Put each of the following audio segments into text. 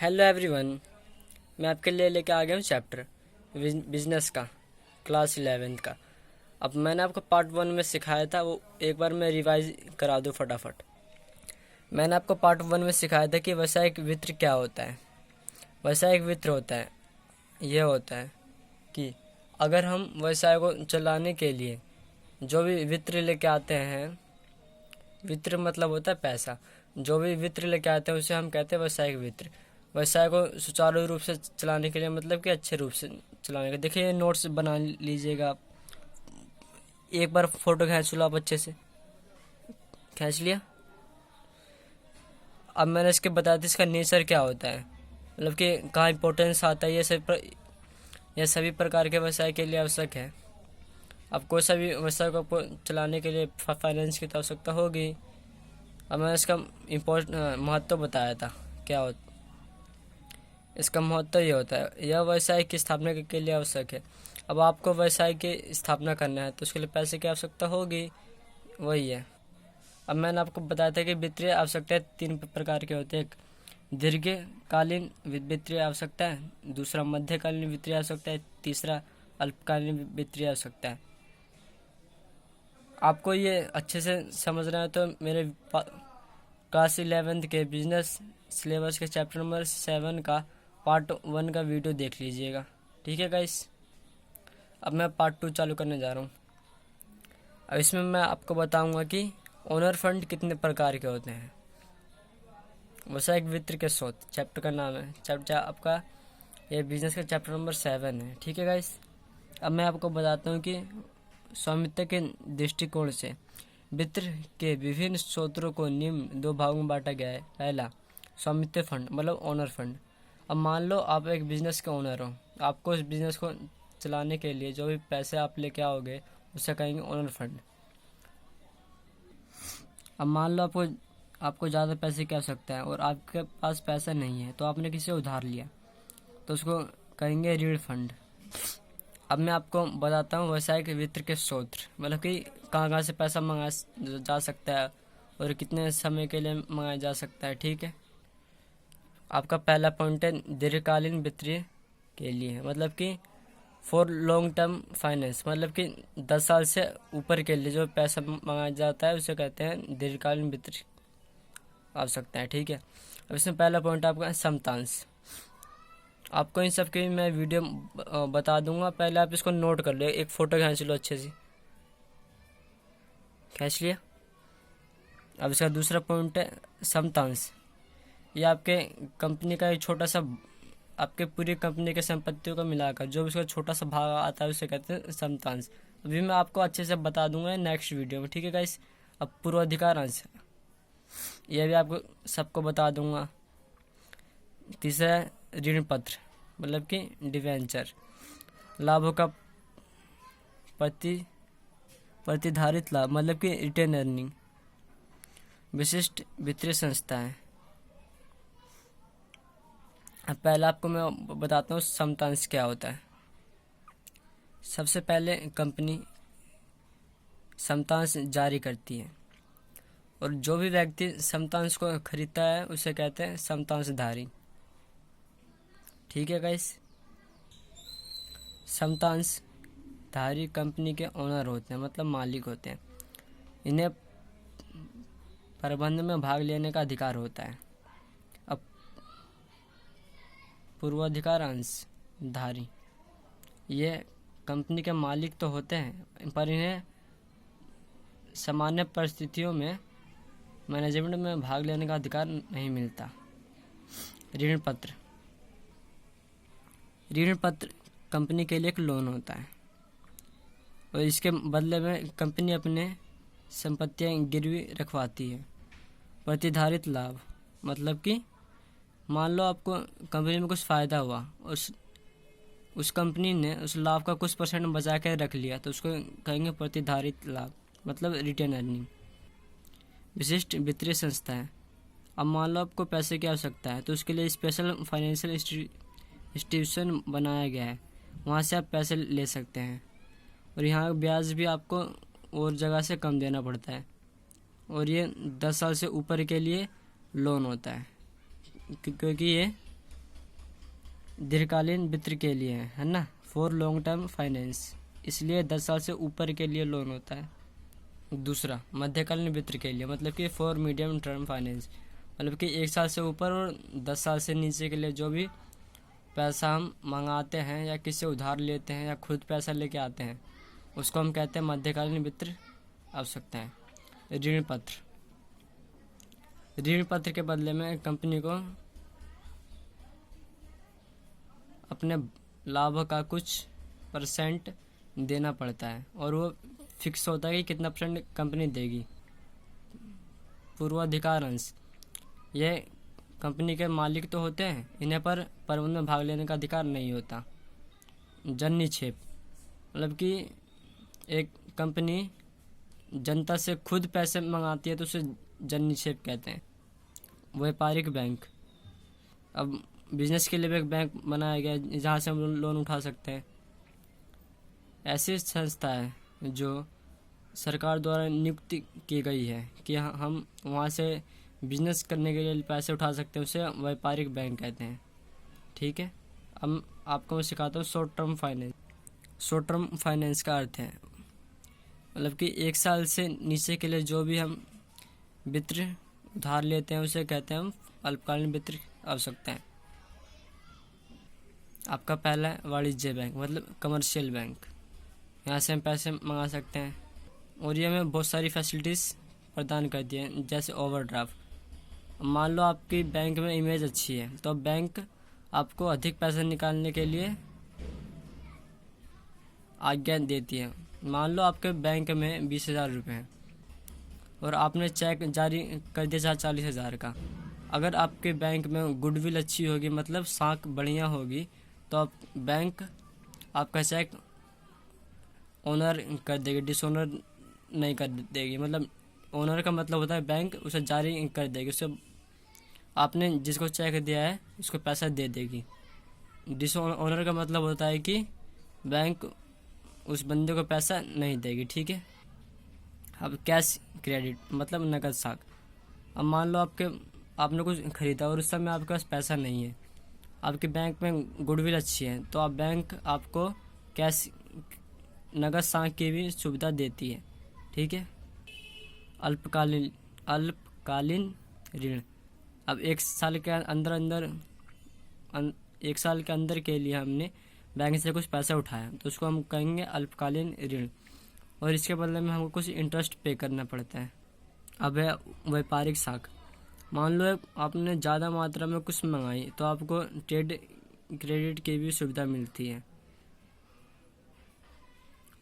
Hello everyone, मैं आपके लिए लेके आ गया हूँ चैप्टर बिजनेस का, क्लास 11th का। अब मैंने आपको पार्ट 1 में सिखाया था, वो एक बार मैं रिवाइज करा दूँ फटाफट। मैंने आपको पार्ट 1 में सिखाया था कि वैश्विक वित्त क्या होता है। वैश्विक वित्त होता है, यह होता है कि अगर हम व्यवसाय को चलाने के लिए जो भी वित्त लेके आते हैं, वित्त मतलब होता है पैसा, जो भी वित्त लेके आते हैं उसे हम कहते हैं वैश्विक वित्त। व्यवसाय को सुचारू रूप से चलाने के लिए, मतलब कि अच्छे रूप से चलाने के, देखिए नोट्स बना लीजिएगा आप। एक बार फोटो खींच लो आप, अच्छे से खींच लिया। अब मैंने इसके बताया था इसका नेचर क्या होता है, मतलब कि कहाँ इंपॉर्टेंस आता है। ये सभी प्रकार के व्यवसाय के लिए आवश्यक है। अब कोई सा भी व्यवसाय को चलाने के लिए फाइनेंस की तो आवश्यकता होगी। अब मैंने इसका महत्व बताया था क्या होता। इसका महत्व ये होता है, यह व्यवसाय की स्थापना के लिए आवश्यक है। अब आपको व्यवसाय की स्थापना करना है तो उसके लिए पैसे की आवश्यकता होगी, वही है। अब मैंने आपको बताया था कि वित्तीय आवश्यकताएं 3 प्रकार के होते हैं। एक दीर्घकालीन वित्तीय आवश्यकता है, दूसरा मध्यकालीन वित्तीय आवश्यकता है, तीसरा अल्पकालीन वित्तीय आवश्यकता है। आपको ये अच्छे से समझना है तो मेरे क्लास 11th के बिजनेस सिलेबस के चैप्टर नंबर 7 का पार्ट 1 का वीडियो देख लीजिएगा, ठीक है गाइस। अब मैं पार्ट 2 चालू करने जा रहा हूँ। अब इसमें मैं आपको बताऊंगा कि ओनर फंड कितने प्रकार के होते हैं। वैश्विक वित्त के स्रोत चैप्टर का नाम है। चैप्टर आपका ये बिजनेस का चैप्टर नंबर 7 है, ठीक है गाइस। अब मैं आपको बताता हूँ कि स्वामित्व के दृष्टिकोण से वित्त के विभिन्न स्रोतों को निम्न 2 भागों में बांटा गया है। पहला, स्वामित्व फंड मतलब ओनर फंड। अब मान लो आप एक बिजनेस के ओनर हो, आपको इस बिजनेस को चलाने के लिए जो भी पैसे आप लेके आओगे उसे कहेंगे ओनर फंड। अब मान लो आपको ज़्यादा पैसे की आवश्यकता है और आपके पास पैसा नहीं है, तो आपने किसी से उधार लिया तो उसको कहेंगे ऋण फंड। अब मैं आपको बताता हूँ वैश्विक वित्त के स्रोत, मतलब कि कहाँ कहाँ से पैसा मंगाया जा सकता है और कितने समय के लिए मंगाया जा सकता है, ठीक है। आपका पहला पॉइंट है दीर्घकालीन वित्तीय के लिए, मतलब कि फॉर लॉन्ग टर्म फाइनेंस, मतलब कि 10 साल से ऊपर के लिए जो पैसा मंगाया जाता है उसे कहते हैं दीर्घकालीन वित्तीय आवश्यकता है, ठीक है। अब इसमें पहला पॉइंट आपका है समतांश। आपको इन सब की मैं वीडियो बता दूंगा, पहले आप इसको नोट कर लो। एक फ़ोटो खींच लो, अच्छे से खींच लिया। अब इसका दूसरा पॉइंट है समतांश। ये आपके कंपनी का एक छोटा सा, आपके पूरी कंपनी के संपत्तियों को मिलाकर जो उसका छोटा सा भाग आता है उसे कहते हैं समतांश। अभी मैं आपको अच्छे से बता दूंगा नेक्स्ट वीडियो में, ठीक है गाइस। अब पूर्वाधिकार अंश, यह भी आपको सबको बता दूंगा। तीसरा ऋण पत्र, मतलब कि डिवेंचर। लाभों का प्रतिधारित लाभ, मतलब कि रिटेन अर्निंग। विशिष्ट वित्तीय संस्थाएं। अब पहला आपको मैं बताता हूँ समतांश क्या होता है। सबसे पहले कंपनी समतांश जारी करती है और जो भी व्यक्ति समतांश को खरीदता है उसे कहते हैं समतांशधारी, ठीक है गाइस। समतांशधारी कंपनी के ओनर होते हैं, मतलब मालिक होते हैं। इन्हें प्रबंधन में भाग लेने का अधिकार होता है। अब पूर्वाधिकार अंश धारी, ये कंपनी के मालिक तो होते हैं पर इन्हें सामान्य परिस्थितियों में मैनेजमेंट में भाग लेने का अधिकार नहीं मिलता। ऋण पत्र, ऋण पत्र कंपनी के लिए एक लोन होता है और इसके बदले में कंपनी अपने संपत्तियां गिरवी रखवाती है। प्रतिधारित लाभ, मतलब कि मान लो आपको कंपनी में कुछ फ़ायदा हुआ और उस कंपनी ने उस लाभ का कुछ % बचा के रख लिया तो उसको कहेंगे प्रतिधारित लाभ, मतलब रिटेन अर्निंग। विशिष्ट वित्तीय संस्थाएं। अब मान लो आपको पैसे की आवश्यकता है तो उसके लिए स्पेशल फाइनेंशियल इंस्टीट्यूशन बनाया गया है, वहाँ से आप पैसे ले सकते हैं और यहाँ ब्याज भी आपको और जगह से कम देना पड़ता है और ये 10 साल से ऊपर के लिए लोन होता है, क्योंकि ये दीर्घकालीन वित्त के लिए है ना, फॉर लॉन्ग टर्म फाइनेंस, इसलिए 10 साल से ऊपर के लिए लोन होता है। दूसरा मध्यकालीन वित्त के लिए, मतलब कि फॉर मीडियम टर्म फाइनेंस, मतलब कि 1 साल से ऊपर और 10 साल से नीचे के लिए जो भी पैसा हम मंगाते हैं या किसी से उधार लेते हैं या खुद पैसा लेके आते हैं, उसको हम कहते हैं मध्यकालीन वित्त आवश्यकताएं। ऋण पत्र, ऋण पत्र के बदले में कंपनी को अपने लाभ का कुछ परसेंट देना पड़ता है और वो फिक्स होता है कि कितना परसेंट कंपनी देगी। पूर्वाधिकार अंश, यह कंपनी के मालिक तो होते हैं, इन्हें पर प्रबंधन में भाग लेने का अधिकार नहीं होता। जन निक्षेप, मतलब कि एक कंपनी जनता से खुद पैसे मंगाती है तो उसे जन निक्षेप कहते हैं। व्यापारिक बैंक, अब बिजनेस के लिए भी एक बैंक बनाया गया है जहाँ से हम लोन उठा सकते हैं। ऐसी संस्था है जो सरकार द्वारा नियुक्त की गई है कि हम वहाँ से बिजनेस करने के लिए पैसे उठा सकते हैं, उसे व्यापारिक बैंक कहते हैं। ठीक है, अब आपको मैं सिखाता हूँ short term finance. Short term finance का अर्थ है मतलब कि 1 साल से नीचे के लिए जो भी हम वित्त उधार लेते हैं उसे कहते हैं हम अल्पकालीन वित्त आवश्यकताएं। आपका पहला है वाणिज्य बैंक, मतलब कमर्शियल बैंक, यहाँ से हम पैसे मंगा सकते हैं और ये हमें बहुत सारी फैसिलिटीज़ प्रदान करती है, जैसे ओवरड्राफ्ट। मान लो आपकी बैंक में इमेज अच्छी है तो बैंक आपको अधिक पैसे निकालने के लिए आज्ञा देती है। मान लो आपके बैंक में 20,000 रुपये हैं और आपने चेक जारी कर दिया 40,000 का। अगर आपके बैंक में गुडविल अच्छी होगी, मतलब साख बढ़िया होगी, तो आप बैंक आपका चेक ऑनर कर देगी, डिसऑनर नहीं कर देगी। मतलब ऑनर का मतलब होता है बैंक उसे जारी कर देगी, उसे आपने जिसको चेक दिया है उसको पैसा दे देगी। डिसऑनर का मतलब होता है कि बैंक उस बंदे को पैसा नहीं देगी। ठीक है, अब कैश क्रेडिट, मतलब नकद साख। अब मान लो आपने कुछ खरीदा और उस समय आपके पास पैसा नहीं है, आपके बैंक में गुडविल अच्छी है, तो बैंक आपको कैश नगद साख की भी सुविधा देती है। ठीक है, अल्पकालीन ऋण, अब 1 साल के एक साल के अंदर के लिए हमने बैंक से कुछ पैसा उठाया तो उसको हम कहेंगे अल्पकालीन ऋण, और इसके बदले में हमको कुछ इंटरेस्ट पे करना पड़ता है। अब है व्यापारिक साख, मान लो आपने ज़्यादा मात्रा में कुछ मंगाई तो आपको ट्रेड क्रेडिट की भी सुविधा मिलती है।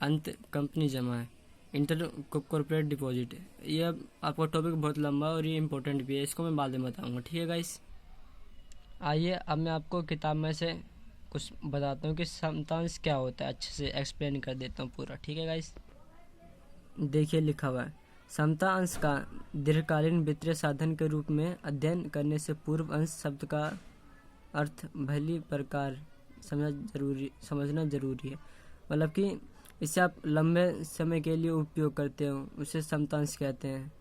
अंत कंपनी जमा है, इंटर कॉर्पोरेट डिपॉजिट। ये आपका टॉपिक बहुत लंबा और ये इम्पोर्टेंट भी है, इसको मैं बाद में बताऊंगा। ठीक है गाइस, आइए अब मैं आपको किताब में से कुछ बताता हूँ कि समतांश क्या होता है, अच्छे से एक्सप्लेन कर देता हूँ पूरा। ठीक है गाइस, देखिए लिखा हुआ है, समता अंश का दीर्घकालीन वित्तीय साधन के रूप में अध्ययन करने से पूर्व अंश शब्द का अर्थ भली प्रकार समझना जरूरी है। मतलब कि इसे आप लंबे समय के लिए उपयोग करते हो उसे समतांश कहते हैं।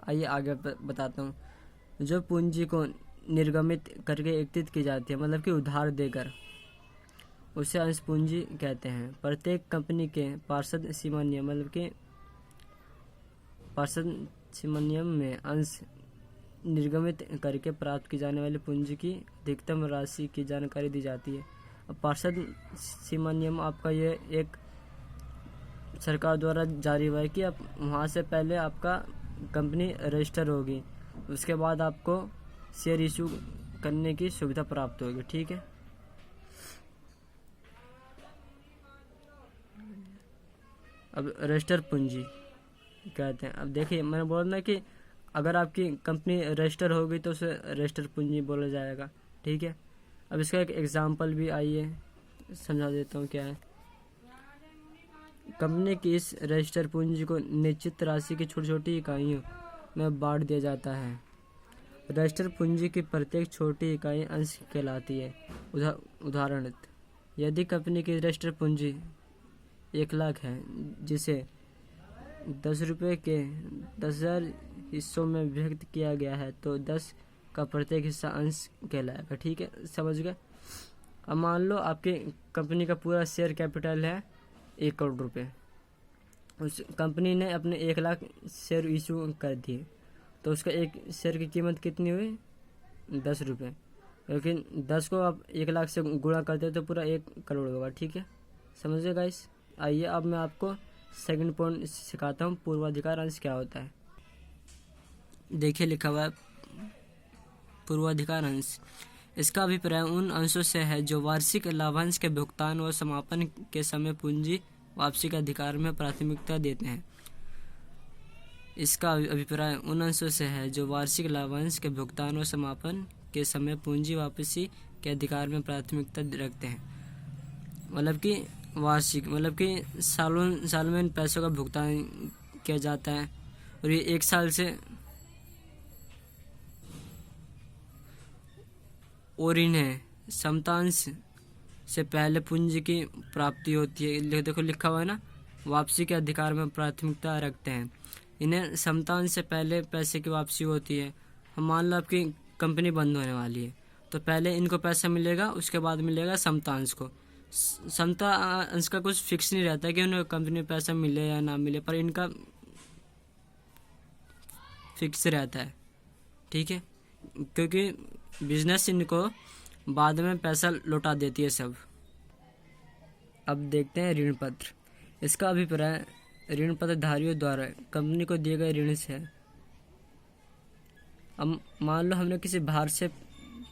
आइए आगे बताता हूँ। जो पूंजी को निर्गमित करके एकत्रित की जाती है, मतलब कि उधार देकर, उसे अंश पूंजी कहते हैं। प्रत्येक कंपनी के पार्षद सीमा नियम, मतलब कि पार्षद सीमा नियम में अंश निर्गमित करके प्राप्त की जाने वाली पूंजी की अधिकतम राशि की जानकारी दी जाती है। अब पार्षद सीमा नियम आपका ये एक सरकार द्वारा जारी हुआ है कि आप वहाँ से पहले आपका कंपनी रजिस्टर होगी, उसके बाद आपको शेयर इशू करने की सुविधा प्राप्त होगी। ठीक है, अब रजिस्टर पूंजी कहते हैं। अब देखिए मैंने बोला ना कि अगर आपकी कंपनी रजिस्टर होगी तो उसे रजिस्टर पूंजी बोला जाएगा। ठीक है, अब इसका एक एग्जांपल भी आइए समझा देता हूँ क्या है। कंपनी की इस रजिस्टर पूंजी को निश्चित राशि की छोटी छोटी इकाइयों में बांट दिया जाता है। रजिस्टर पूंजी की प्रत्येक छोटी इकाई अंश कहलाती है। उदाहरणतः यदि कंपनी की रजिस्टर पूंजी 1 लाख है जिसे 10 रुपये के 10,000 हिस्सों में विभक्त किया गया है तो 10 का प्रत्येक हिस्सा अंश कहलाएगा। ठीक है, समझ गए। अब मान लो आपकी कंपनी का पूरा शेयर कैपिटल है 1 करोड़ रुपये। उस कंपनी ने अपने 1 लाख शेयर इशू कर दिए, तो उसका एक शेयर की कीमत कितनी हुई? 10 रुपये। लेकिन 10 को आप 1 लाख से गुणा करते तो पूरा 1 करोड़ होगा। ठीक है, समझिए गाइस। आइए अब मैं आपको सेकंड पॉइंट सिखाता हूँ, पूर्वाधिकार अंश क्या होता है। देखिए लिखा हुआ है पूर्वाधिकार अंश। इसका अभिप्राय उन अंशों से है जो वार्षिक लाभांश के भुगतान और समापन के समय पूंजी वापसी के अधिकार में प्राथमिकता देते हैं। इसका अभिप्राय उन अंशों से है जो वार्षिक लाभांश के भुगतान और समापन के समय पूंजी वापसी के अधिकार में प्राथमिकता रखते हैं। मतलब कि वार्षिक मतलब कि साल में इन पैसों का भुगतान किया जाता है, और ये 1 साल से और इन्हें समतांश से पहले पूंजी की प्राप्ति होती है। देखो लिखा हुआ है ना, वापसी के अधिकार में प्राथमिकता रखते हैं। इन्हें समतांश से पहले पैसे की वापसी होती है। हम मान लो आपकी कंपनी बंद होने वाली है, तो पहले इनको पैसा मिलेगा, उसके बाद मिलेगा समतांश को। समतांश का कुछ फिक्स नहीं रहता कि उन्हें कंपनी में पैसा मिले या ना मिले, पर इनका फिक्स रहता है। ठीक है, क्योंकि बिजनेस इनको बाद में पैसा लौटा देती है सब। अब देखते हैं ऋण पत्र। इसका अभिप्राय ऋण पत्र धारियों द्वारा कंपनी को दिए गए ऋण से। अब मान लो हमने किसी बाहर से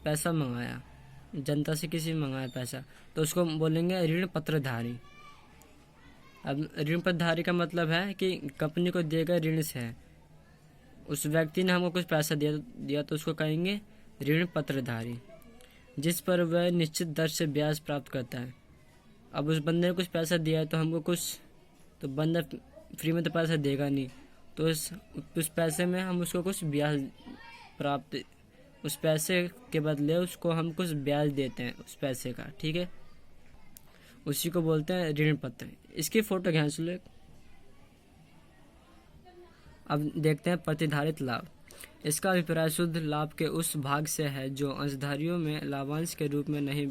पैसा मंगाया, जनता से किसी मंगाया पैसा, तो उसको बोलेंगे ऋण पत्रधारी। अब ऋण पत्रधारी का मतलब है कि कंपनी को दिए गए ऋण से है, उस व्यक्ति ने हमको कुछ पैसा दिया तो उसको कहेंगे ऋण पत्रधारी, जिस पर वह निश्चित दर से ब्याज प्राप्त करता है। अब उस बंदे ने कुछ पैसा दिया है तो हमको कुछ, तो बंदा फ्री में तो पैसा देगा नहीं, तो उस पैसे में हम उसको कुछ ब्याज प्राप्त, उस पैसे के बदले उसको हम कुछ ब्याज देते हैं उस पैसे का। ठीक है, उसी को बोलते हैं ऋण पत्र। इसकी फोटो खींच लो। अब देखते हैं प्रतिधारित लाभ। इसका अभिप्राय शुद्ध लाभ के उस भाग से है जो अंशधारियों में लाभांश के रूप में नहीं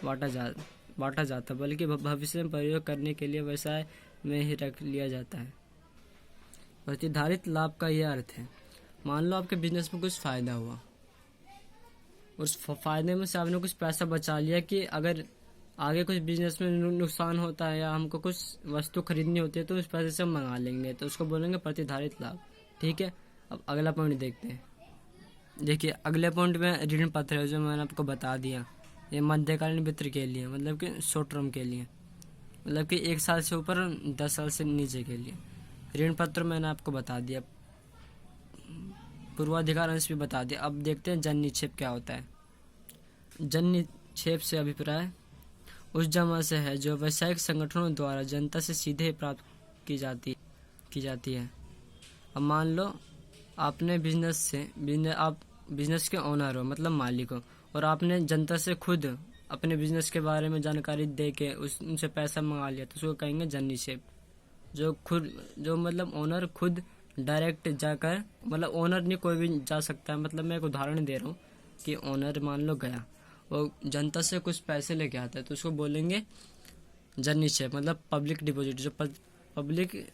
बांटा जाता, बल्कि भविष्य में प्रयोग करने के लिए व्यवसाय में ही रख लिया जाता है। प्रतिधारित लाभ का यह अर्थ है, मान लो आपके बिजनेस में कुछ फायदा हुआ, उस फायदे में से आपने कुछ पैसा बचा लिया कि अगर आगे कुछ बिजनेस में नुकसान होता है या हमको कुछ वस्तु खरीदनी होती है तो उस पैसे से हम मंगा लेंगे, तो उसको बोलेंगे प्रतिधारित लाभ। ठीक है, अब अगला पॉइंट देखते हैं। देखिए अगले पॉइंट में ऋण पत्र है, जो मैंने आपको बता दिया। ये मध्यकालीन वित्त के लिए, मतलब कि शॉर्ट टर्म के लिए, मतलब कि 1 साल से ऊपर 10 साल से नीचे के लिए। ऋण पत्र मैंने आपको बता दिया, पूर्वाधिकार अंश भी बता दिया। अब देखते हैं जन निक्षेप क्या होता है। जन निक्षेप से अभिप्राय उस जमा से है जो व्यावसायिक संगठनों द्वारा जनता से सीधे प्राप्त की जाती है। अब मान लो आपने आप बिजनेस के ओनर हो, मतलब मालिक हो, और आपने जनता से खुद अपने बिजनेस के बारे में जानकारी दे के उनसे पैसा मंगा लिया, तो उसको कहेंगे जन निक्षेप। जो मतलब ओनर खुद डायरेक्ट जाकर, मतलब ओनर नहीं कोई भी जा सकता है, मतलब मैं एक उदाहरण दे रहा हूँ कि ओनर मान लो गया, वो जनता से कुछ पैसे लेके आता है, तो उसको बोलेंगे जन निक्षेप, मतलब पब्लिक डिपॉजिट।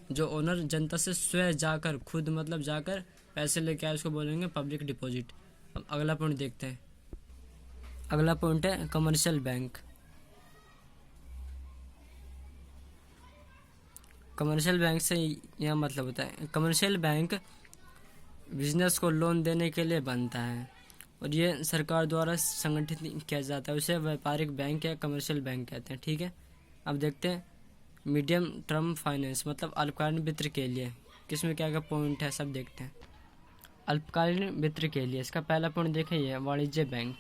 जो ओनर जनता से स्वयं जाकर खुद मतलब जाकर पैसे लेके आए, उसको बोलेंगे पब्लिक डिपॉजिट। अब अगला पॉइंट देखते हैं। अगला पॉइंट है कमर्शियल बैंक। कमर्शियल बैंक से यह मतलब होता है, कमर्शियल बैंक बिजनेस को लोन देने के लिए बनता है और ये सरकार द्वारा संगठित किया जाता है, उसे व्यापारिक बैंक या कमर्शियल बैंक कहते हैं। ठीक है, अब देखते हैं मीडियम टर्म फाइनेंस, मतलब अल्पकालीन वित्त के लिए किसमें क्या क्या पॉइंट है, सब देखते हैं। अल्पकालीन वित्त के लिए इसका पहला पॉइंट देखें, ये वाणिज्य बैंक।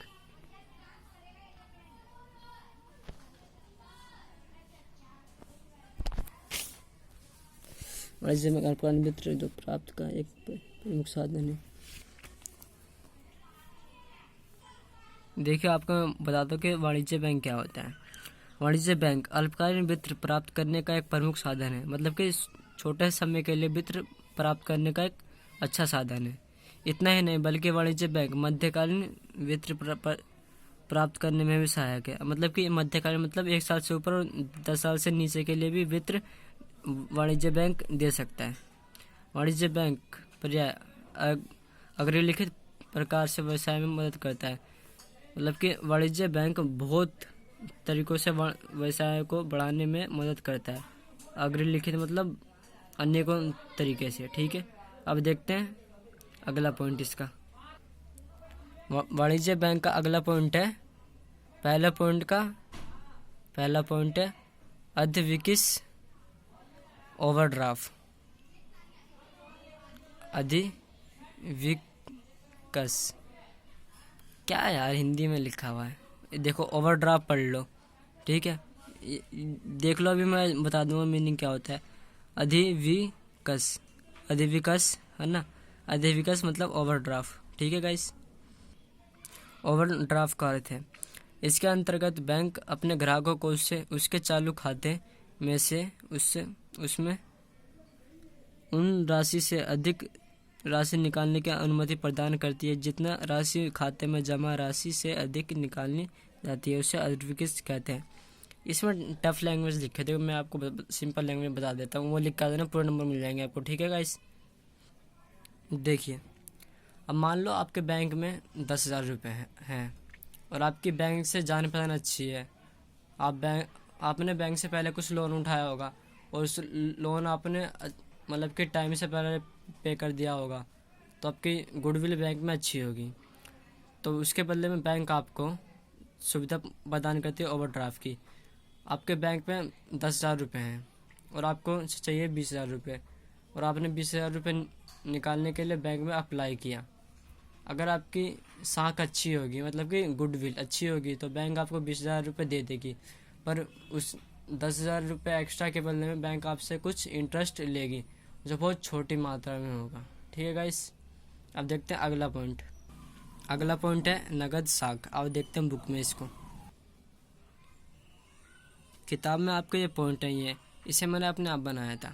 वाणिज्य बैंक अल्पकालीन वित्त जो प्राप्त का एक प्रमुख साधन है। देखिए आपको बता दो कि वाणिज्य बैंक क्या होता है। वाणिज्य बैंक अल्पकालीन वित्त प्राप्त करने का एक प्रमुख साधन है, मतलब कि छोटे समय के लिए वित्त प्राप्त करने का एक अच्छा साधन है। इतना ही नहीं, बल्कि वाणिज्य बैंक मध्यकालीन वित्त प्राप्त करने में भी सहायक है। मतलब कि मध्यकालीन मतलब 1 साल से ऊपर और 10 साल से नीचे के लिए भी वित्त वाणिज्य बैंक दे सकता है। वाणिज्य बैंक पर्याय अग्रलिखित प्रकार से व्यवसाय में मदद करता है। मतलब कि वाणिज्य बैंक बहुत तरीकों से व्यवसाय को बढ़ाने में मदद करता है। अग्रलिखित मतलब अनेकों तरीके से, ठीक है। अब देखते हैं अगला पॉइंट इसका। वाणिज्य बैंक का अगला पॉइंट है, पहला पॉइंट है अधिविकस ओवरड्राफ्ट। अधिविकस क्या यार हिंदी में लिखा हुआ है, देखो ओवरड्राफ्ट पढ़ लो, ठीक है। देख लो, अभी मैं बता दूंगा मीनिंग क्या होता है। अधिविकस है ना, अधिविकस मतलब ओवरड्राफ्ट, ठीक है गाइस। ओवरड्राफ्ट का अर्थ है इसके अंतर्गत बैंक अपने ग्राहकों को उसके चालू खाते में से उसमें उन राशि से अधिक राशि निकालने की अनुमति प्रदान करती है जितना राशि खाते में जमा राशि से अधिक निकालनी जाती है, उसे अधिविकस कहते हैं। इसमें टफ लैंग्वेज लिखे थे, मैं आपको सिंपल लैंग्वेज बता देता हूँ, वो लिख कर देना, पूरे नंबर मिल जाएंगे आपको, ठीक है गाइस। देखिए, अब मान लो आपके बैंक में 10,000 रुपये हैं और आपकी बैंक से जान पहचान अच्छी है। आपने बैंक से पहले कुछ लोन उठाया होगा और उस लोन आपने मतलब कि टाइम से पहले पे कर दिया होगा, तो आपकी गुडविल बैंक में अच्छी होगी। तो उसके बदले में बैंक आपको सुविधा प्रदान करती है ओवरड्राफ्ट की। आपके बैंक में 10,000 रुपये हैं और आपको चाहिए 20,000 रुपये, और आपने 20,000 रुपये निकालने के लिए बैंक में अप्लाई किया। अगर आपकी साख अच्छी होगी, मतलब कि गुडविल अच्छी होगी, तो बैंक आपको 20,000 रुपये दे देगी, पर उस 10,000 रुपये एक्स्ट्रा के बदले में बैंक आपसे कुछ इंटरेस्ट लेगी, जो बहुत छोटी मात्रा में होगा, ठीक है गाइस। अब देखते हैं अगला पॉइंट है नगद साख। अब देखते हैं बुक में इसको, किताब में आपके ये पॉइंट है, ये इसे मैंने अपने आप बनाया था।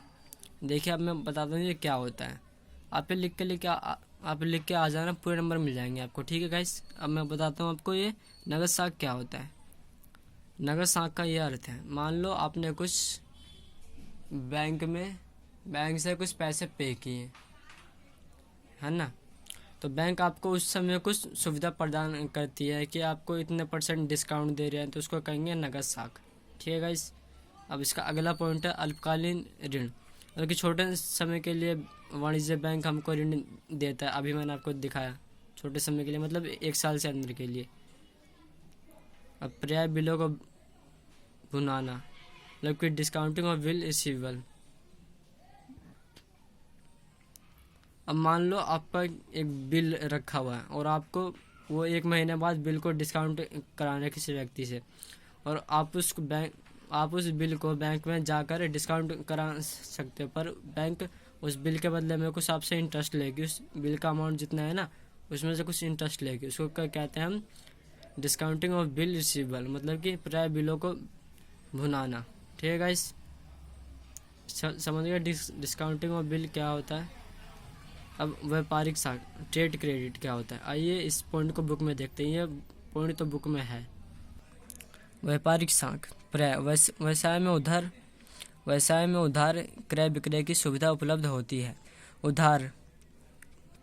देखिए, अब मैं बताता हूँ ये क्या होता है। आप लिख के आ जाना, पूरे नंबर मिल जाएंगे आपको, ठीक है गाइस। अब मैं बताता हूँ आपको ये नगद साख क्या होता है। नगद साख का ये अर्थ है, मान लो आपने कुछ बैंक से कुछ पैसे पे किए, है ना, तो बैंक आपको उस समय कुछ सुविधा प्रदान करती है कि आपको इतने % डिस्काउंट दे रहे हैं, तो उसको कहेंगे नगद साख, ठीक है गाइस। अब इसका अगला पॉइंट है अल्पकालीन ऋण। मतलब कि छोटे समय के लिए वाणिज्य बैंक हमको ऋण देता है। अभी मैंने आपको दिखाया, छोटे समय के लिए मतलब 1 साल से अंदर के लिए। अब पर्याय बिलों को भुनाना, मतलब कि डिस्काउंटिंग ऑफ बिल रिसीवेबल। अब मान लो आपका एक बिल रखा हुआ है और आपको वो 1 महीने बाद बिल को डिस्काउंट कराना किसी व्यक्ति से, और आप उस बिल को बैंक में जाकर डिस्काउंट करा सकते हो, पर बैंक उस बिल के बदले में कुछ आपसे इंटरेस्ट लेगी। उस बिल का अमाउंट जितना है ना, उसमें से कुछ इंटरेस्ट लेगी, उसको क्या कहते हैं हम, डिस्काउंटिंग ऑफ बिल रिसीवेबल, मतलब कि प्राप्य बिलों को भुनाना, ठीक है गाइस। समझ गए डिस्काउंटिंग ऑफ बिल क्या होता है। अब व्यापारिक साख ट्रेड क्रेडिट क्या होता है, आइए इस पॉइंट को बुक में देखते हैं। ये पॉइंट तो बुक में है। व्यापारिक साख व्यवसाय में उधार क्रय विक्रय की सुविधा उपलब्ध होती है। उधार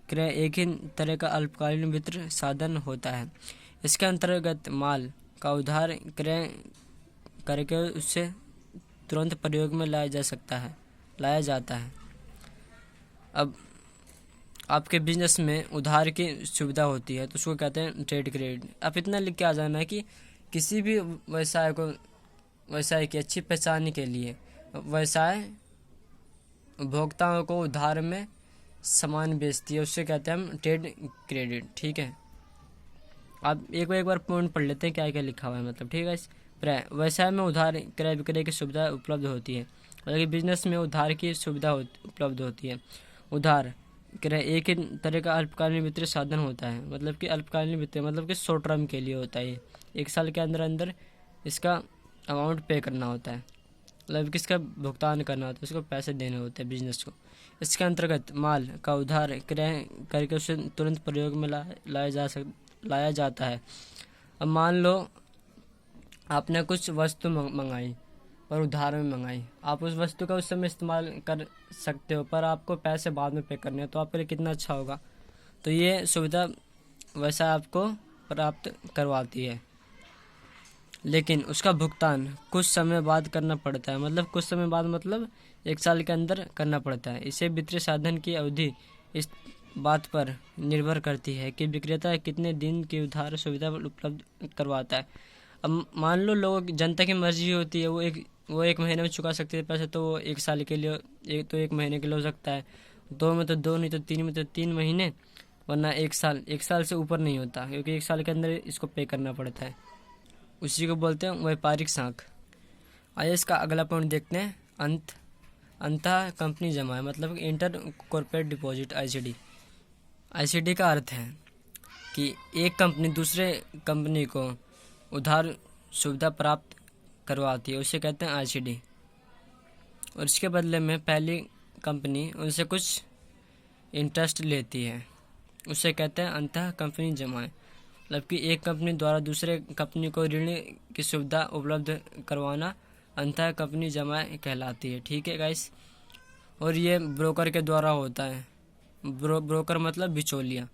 क्रय एक ही तरह का अल्पकालीन वित्त साधन होता है। इसके अंतर्गत माल का उधार क्रय करके उससे तुरंत प्रयोग में लाया जाता है। अब आपके बिजनेस में उधार की सुविधा होती है, तो उसको कहते हैं ट्रेड क्रेडिट। अब इतना लिख के आ जाना है कि किसी भी व्यवसाय की अच्छी पहचान के लिए व्यवसाय उपभोक्ताओं को उधार में सामान बेचती है, उससे कहते हैं हम ट्रेड क्रेडिट, ठीक है। आप एक बार पॉइंट पढ़ लेते हैं क्या क्या लिखा हुआ है, मतलब, ठीक है। व्यवसाय में उधार क्रय विक्रय की सुविधा उपलब्ध होती है, मतलब बिजनेस में उधार की सुविधा उपलब्ध होती है। उधार क्रय एक ही तरह का अल्पकालीन वित्तीय साधन होता है, मतलब कि अल्पकालीन वित्तीय मतलब कि शॉर्ट टर्म के लिए होता है। 1 साल के अंदर इसका अमाउंट पे करना होता है, मतलब किसका भुगतान करना होता है, उसको पैसे देने होते हैं बिजनेस को। इसके अंतर्गत माल का उधार क्रय करके उसे तुरंत प्रयोग में लाया जाता है। अब मान लो आपने कुछ वस्तु मंगाई पर उधार में मंगाई, आप उस वस्तु का उस समय इस्तेमाल कर सकते हो पर आपको पैसे बाद में पे करने हैं, तो आपके लिए कितना अच्छा होगा। तो ये सुविधा वैसा आपको प्राप्त करवाती है, लेकिन उसका भुगतान कुछ समय बाद करना पड़ता है। मतलब कुछ समय बाद मतलब 1 साल के अंदर करना पड़ता है। इसे वित्तीय साधन की अवधि इस बात पर निर्भर करती है कि विक्रेता कितने दिन की उधार सुविधा उपलब्ध करवाता है। अब मान लो लोग, जनता की मर्जी होती है, वो एक महीने में चुका सकते हैं पैसे, तो वो 1 साल के लिए, एक महीने के लिए हो सकता है, 2 में तो 2, नहीं तो 3 में तो 3 महीने, वरना 1 साल से ऊपर नहीं होता, क्योंकि 1 साल के अंदर इसको पे करना पड़ता है। उसी को बोलते हैं व्यापारिक साख। आइए इसका अगला पॉइंट देखते हैं। अंतः कंपनी जमा है, मतलब inter corporate deposit, ICD. ICD का अर्थ है कि एक कंपनी दूसरे कंपनी को उधार सुविधा प्राप्त करवाती है, उसे कहते हैं आईसीडी, और इसके बदले में पहली कंपनी उनसे कुछ इंटरेस्ट लेती है, उसे कहते हैं अंतः कंपनी जमा। मतलब कि एक कंपनी द्वारा दूसरे कंपनी को ऋण की सुविधा उपलब्ध करवाना अंतः कंपनी जमा कहलाती है। ठीक है गाइस, और ये ब्रोकर के द्वारा होता है। ब्रोकर मतलब बिचौलिया।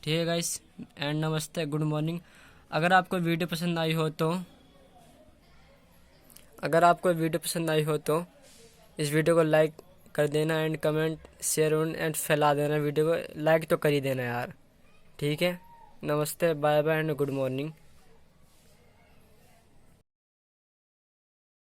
ठीक है गाइस, एंड नमस्ते, गुड मॉर्निंग। अगर आपको वीडियो पसंद आई हो तो इस वीडियो को लाइक कर देना एंड कमेंट शेयर एंड फैला देना। वीडियो को लाइक तो कर ही देना यार। ठीक है, नमस्ते, bye bye and good morning.